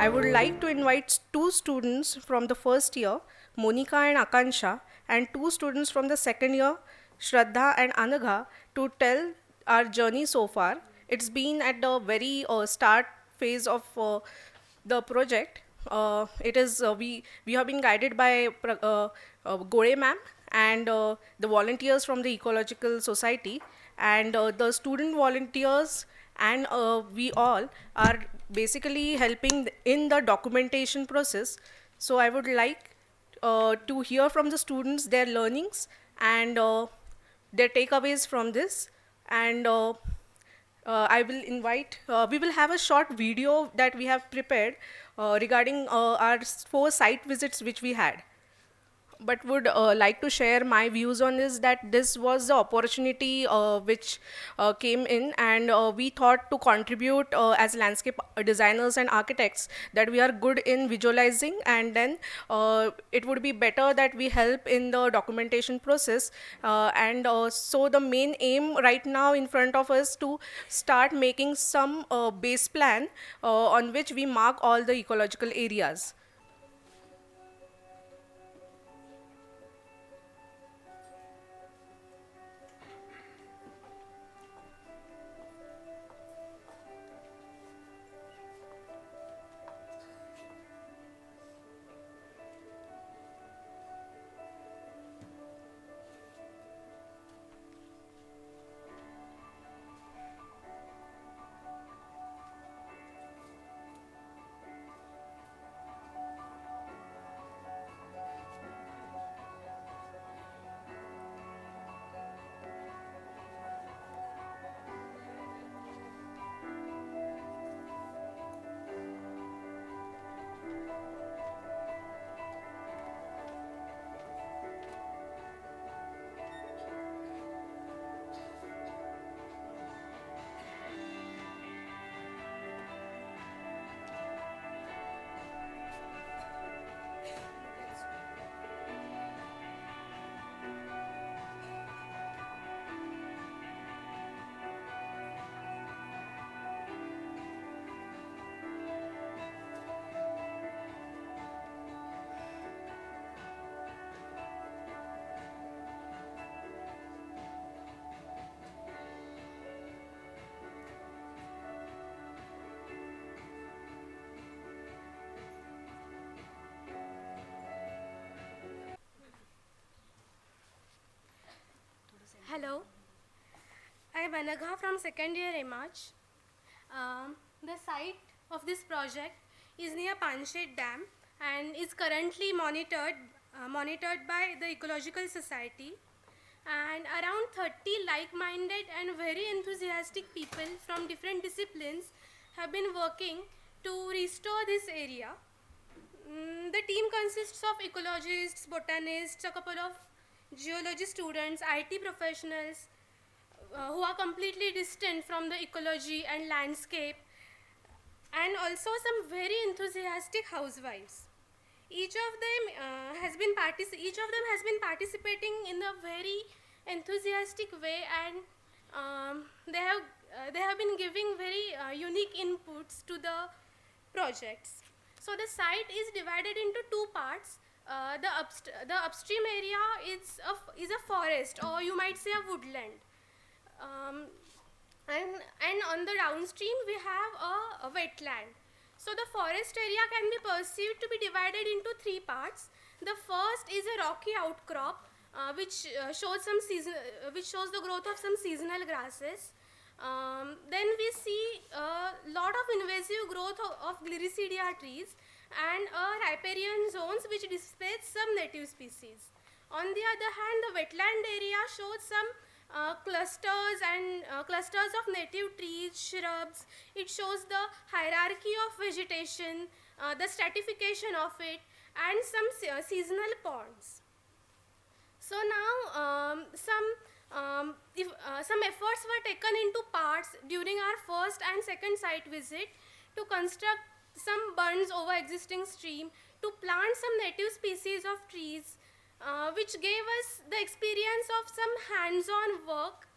I would like to invite two students from the first year, Monica and Akansha, and two students from the second year, Shraddha and Anagha, to tell our journey so far. It's been at the very start phase of the project. It is we have been guided by Gore ma'am and the volunteers from the Ecological Society and the student volunteers and we all are basically helping in the documentation process. So I would like to hear from the students their learnings and their takeaways from this and I will invite, we will have a short video that we have prepared regarding our four site visits which we had, but would like to share my views on this, that this was the opportunity which came in, and we thought to contribute as landscape designers and architects that we are good in visualizing, and then it would be better that we help in the documentation process. And so the main aim right now in front of us to start making some base plan on which we mark all the ecological areas. Hello, I am Anagha from second year MH. The site of this project is near Panshet Dam and is currently monitored by the Ecological Society. And around 30 like-minded and very enthusiastic people from different disciplines have been working to restore this area. The team consists of ecologists, botanists, a couple of geology students, IT professionals who are completely distant from the ecology and landscape, and also some very enthusiastic housewives. Each of them has been participating in a very enthusiastic way, and they have been giving very unique inputs to the projects. So the site is divided into two parts. The upstream area is a forest, or you might say a woodland. Um, and on the downstream we have a wetland. So the forest area can be perceived to be divided into three parts. The first is a rocky outcrop which shows the growth of some seasonal grasses. Then we see a lot of invasive growth of Gliricidia trees and riparian zones which displays some native species. On the other hand, the wetland area shows some clusters of native trees, shrubs. It shows the hierarchy of vegetation, the stratification of it, and some seasonal ponds. So now some efforts were taken into parts during our first and second site visit to construct some bunds over existing stream, to plant some native species of trees, which gave us the experience of some hands-on work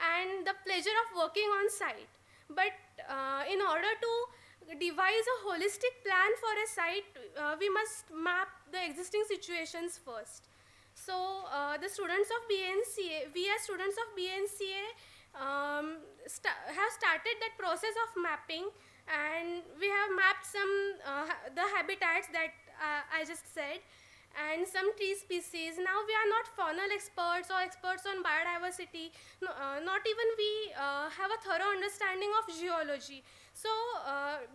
and the pleasure of working on site. But in order to devise a holistic plan for a site, we must map the existing situations first. So the students of BNCA, we as students of BNCA have started that process of mapping, and we have mapped some the habitats that I just said, and some tree species. Now we are not faunal experts or experts on biodiversity. No, not even we have a thorough understanding of geology. So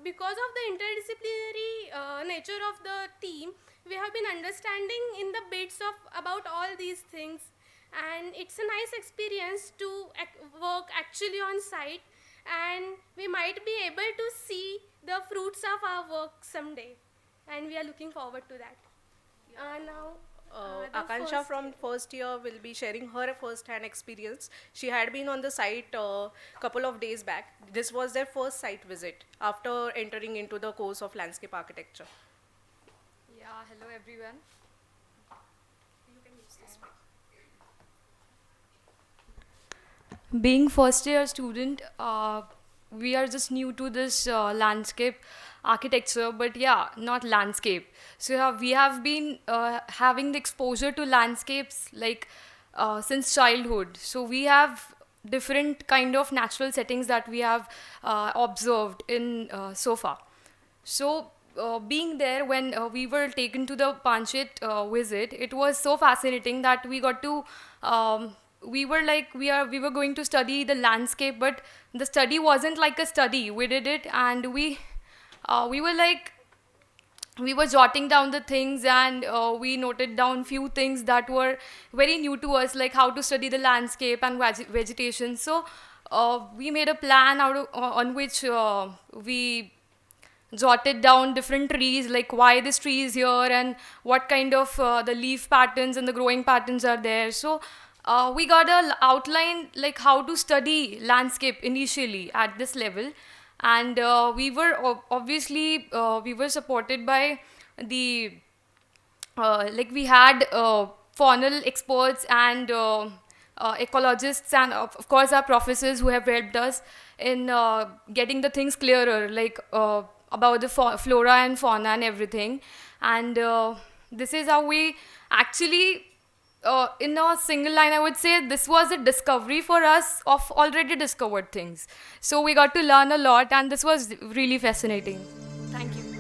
because of the interdisciplinary nature of the team, we have been understanding in the bits of about all these things, and it's a nice experience to work actually on site, and we might be able to see the fruits of our work someday, and we are looking forward to that. Now, the Akansha first from first year will be sharing her first-hand experience. She had been on the site a couple of days back. This was their first site visit after entering into the course of landscape architecture. Yeah, hello everyone. Being first year student, we are just new to this landscape architecture, but yeah, not landscape. So yeah, we have been having the exposure to landscapes like since childhood. So we have different kind of natural settings that we have observed in so far. So, being there when we were taken to the Panchit visit, it was so fascinating that we got to. We were like we were going to study the landscape, but the study wasn't like a study. We did it, and we were like we were jotting down the things, and we noted down few things that were very new to us, like how to study the landscape and vegetation. So we made a plan out of, on which we jotted down different trees, like why this tree is here and what kind of the leaf patterns and the growing patterns are there. So we got a outline like how to study landscape initially at this level, and we were obviously we were supported by the like we had faunal experts and ecologists, and of course our professors who have helped us in getting the things clearer, like about the flora and fauna and everything. And this is how we actually in a single line, I would say this was a discovery for us of already discovered things. So we got to learn a lot, and this was really fascinating. Thank you.